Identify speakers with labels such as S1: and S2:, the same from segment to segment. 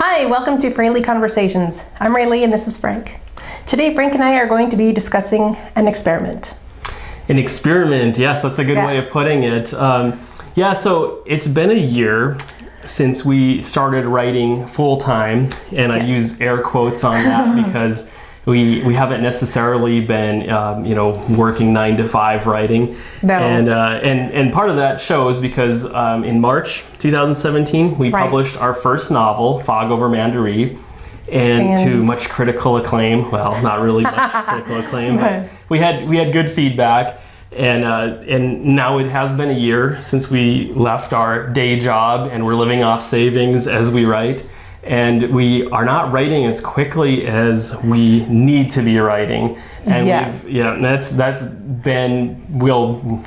S1: Hi, welcome to FraeLea Conversations. I'm FraeLea and this is Frank. Today Frank and I are going to be discussing an experiment.
S2: An experiment, yes, that's a good way of putting it. So it's been a year since we started writing full-time, and I use air quotes on that because we haven't necessarily been working 9 to 5 writing. No. And part of that shows because in March 2017 we published our first novel, Fog Over Mandaree, and to much critical acclaim. Well, not really much critical acclaim, but we had good feedback. And now it has been a year since we left our day job and we're living off savings as we write. And we are not writing as quickly as we need to be writing. And that's been, we'll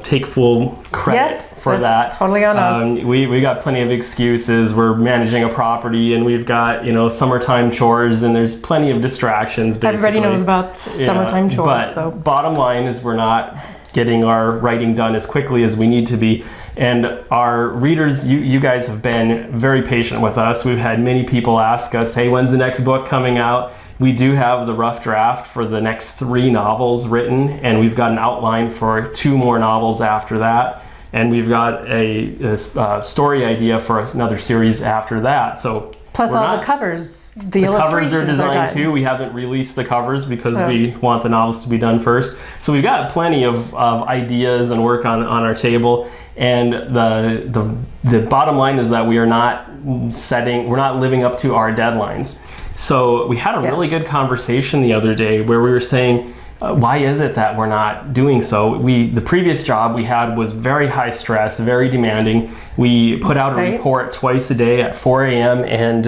S2: take full credit for that.
S1: Totally on us.
S2: We got plenty of excuses. We're managing a property and we've got, summertime chores, and there's plenty of distractions basically.
S1: Everybody knows about summertime chores.
S2: But bottom line is we're not getting our writing done as quickly as we need to be. And our readers, you guys have been very patient with us. We've had many people ask us, hey, when's the next book coming out? We do have the rough draft for the next 3 novels written, and we've got an outline for 2 more novels after that. And we've got a story idea for another series after that. So
S1: plus all the covers, the illustrations
S2: covers are designed too. We haven't released the covers because we want the novels to be done first. So we've got plenty of ideas and work on our table. And the bottom line is that we're not living up to our deadlines. So we had a really good conversation the other day where we were saying, why is it that we're not doing so? The previous job we had was very high stress, very demanding. We put out a report twice a day at 4 a.m. and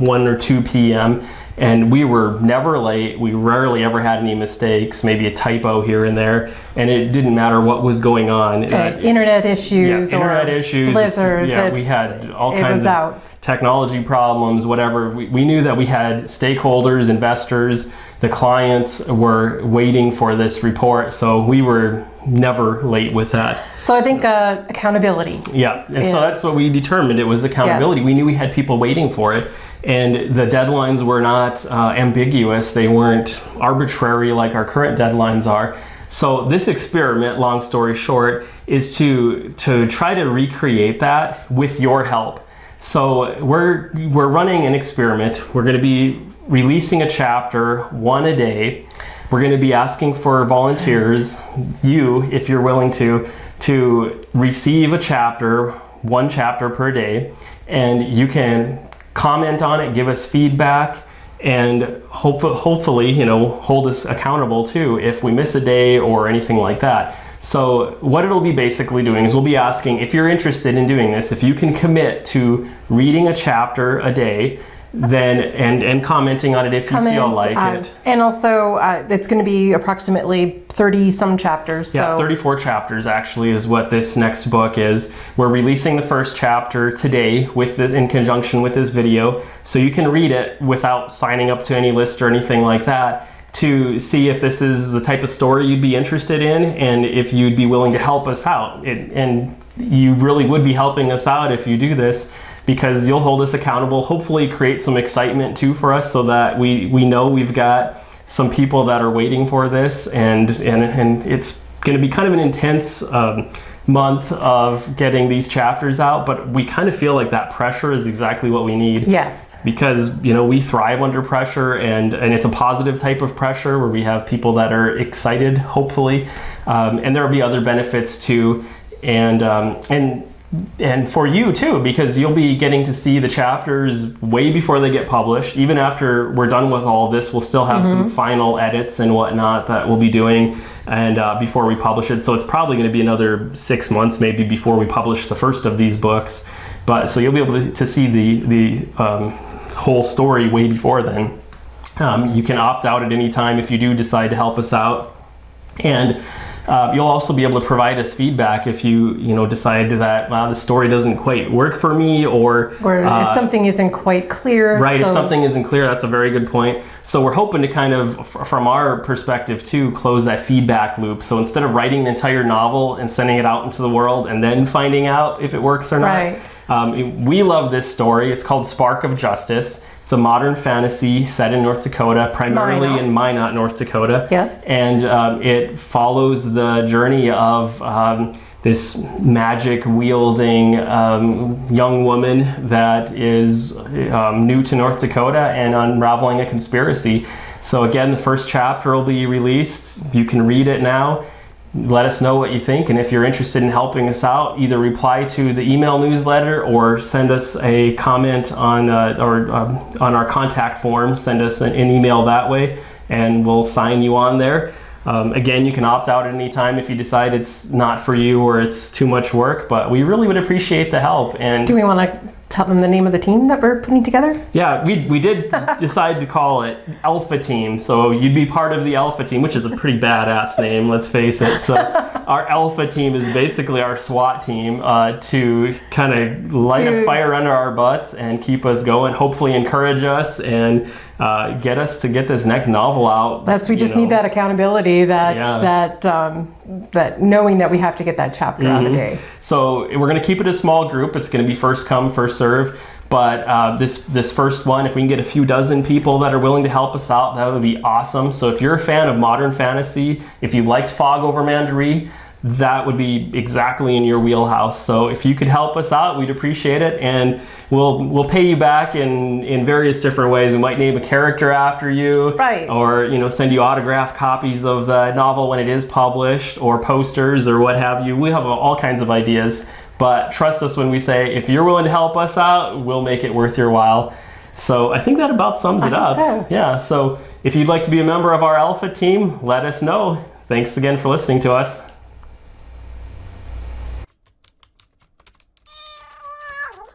S2: 1 or 2 p.m. And we were never late. We rarely ever had any mistakes, maybe a typo here and there. And it didn't matter what was going on.
S1: Internet issues
S2: internet issues.
S1: Blizzard.
S2: We had all kinds of technology problems, whatever. We knew that we had stakeholders, investors, the clients were waiting for this report. So we were never late with that.
S1: So I think accountability.
S2: Yeah, and so that's what we determined. It was accountability. We knew we had people waiting for it. And the deadlines were not ambiguous. They weren't arbitrary like our current deadlines are. So this experiment, long story short, is to try to recreate that with your help. So we're running an experiment. We're going to be releasing a chapter 1 a day. We're going to be asking for volunteers, you, if you're willing to receive a chapter, 1 chapter per day, and you can comment on it, give us feedback, and hopefully, hold us accountable too if we miss a day or anything like that. So what it'll be basically doing is we'll be asking, if you're interested in doing this, if you can commit to reading a chapter a day, then and commenting on it if you feel like it.
S1: And also it's going to be approximately 30 some chapters.
S2: Yeah, 34 chapters actually is what this next book is. We're releasing the first chapter today in conjunction with this video, so you can read it without signing up to any list or anything like that, to see if this is the type of story you'd be interested in and if you'd be willing to help us out. And you really would be helping us out if you do this, because you'll hold us accountable, hopefully create some excitement too for us so that we know we've got some people that are waiting for this, and it's going to be kind of an intense month of getting these chapters out, but we kind of feel like that pressure is exactly what we need.
S1: Yes.
S2: Because we thrive under pressure, and it's a positive type of pressure where we have people that are excited, hopefully, and there'll be other benefits too, and for you too, because you'll be getting to see the chapters way before they get published. Even after we're done with all of this, we'll still have some final edits and whatnot that we'll be doing, and before we publish it. So it's probably going to be another 6 months maybe before we publish the first of these books. But so you'll be able to see the whole story way before then. You can opt out at any time if you do decide to help us out. And you'll also be able to provide us feedback if you decide that, wow, the story doesn't quite work for me, or
S1: if something isn't quite clear.
S2: Right, if something isn't clear, that's a very good point. So we're hoping to kind of, from our perspective too, close that feedback loop. So instead of writing an entire novel and sending it out into the world and then finding out if it works or not, We love this story. It's called Spark of Justice. It's a modern fantasy set in North Dakota, primarily in Minot, North Dakota.
S1: Yes.
S2: And it follows the journey of this magic-wielding young woman that is new to North Dakota and unraveling a conspiracy. So again, the first chapter will be released. You can read it now. Let us know what you think, and if you're interested in helping us out, either reply to the email newsletter or send us a comment on our contact form. Send us an email that way, and we'll sign you on there. Again, you can opt out at any time if you decide it's not for you or it's too much work, but we really would appreciate the help. And
S1: do we want to tell them the name of the team that we're putting together?
S2: Yeah, we did decide to call it Alpha Team. So you'd be part of the Alpha Team, which is a pretty badass name, let's face it. So our Alpha Team is basically our SWAT team to kind of light a fire under our butts and keep us going, hopefully encourage us and get us to get this next novel out.
S1: We just need that accountability, that knowing that we have to get that chapter out a day.
S2: So we're going to keep it a small group. It's going to be first come, first serve. But this first one, if we can get a few dozen people that are willing to help us out, that would be awesome. So if you're a fan of modern fantasy, if you liked Fog over Mandaree, that would be exactly in your wheelhouse. So if you could help us out, we'd appreciate it, and we'll pay you back in various different ways. We might name a character after you,
S1: right?
S2: Or send you autographed copies of the novel when it is published, or posters, or what have you. We have all kinds of ideas, but trust us when we say if you're willing to help us out, we'll make it worth your while. So I think that about sums it up.
S1: So.
S2: Yeah. So if you'd like to be a member of our Alpha Team, let us know. Thanks again for listening to us.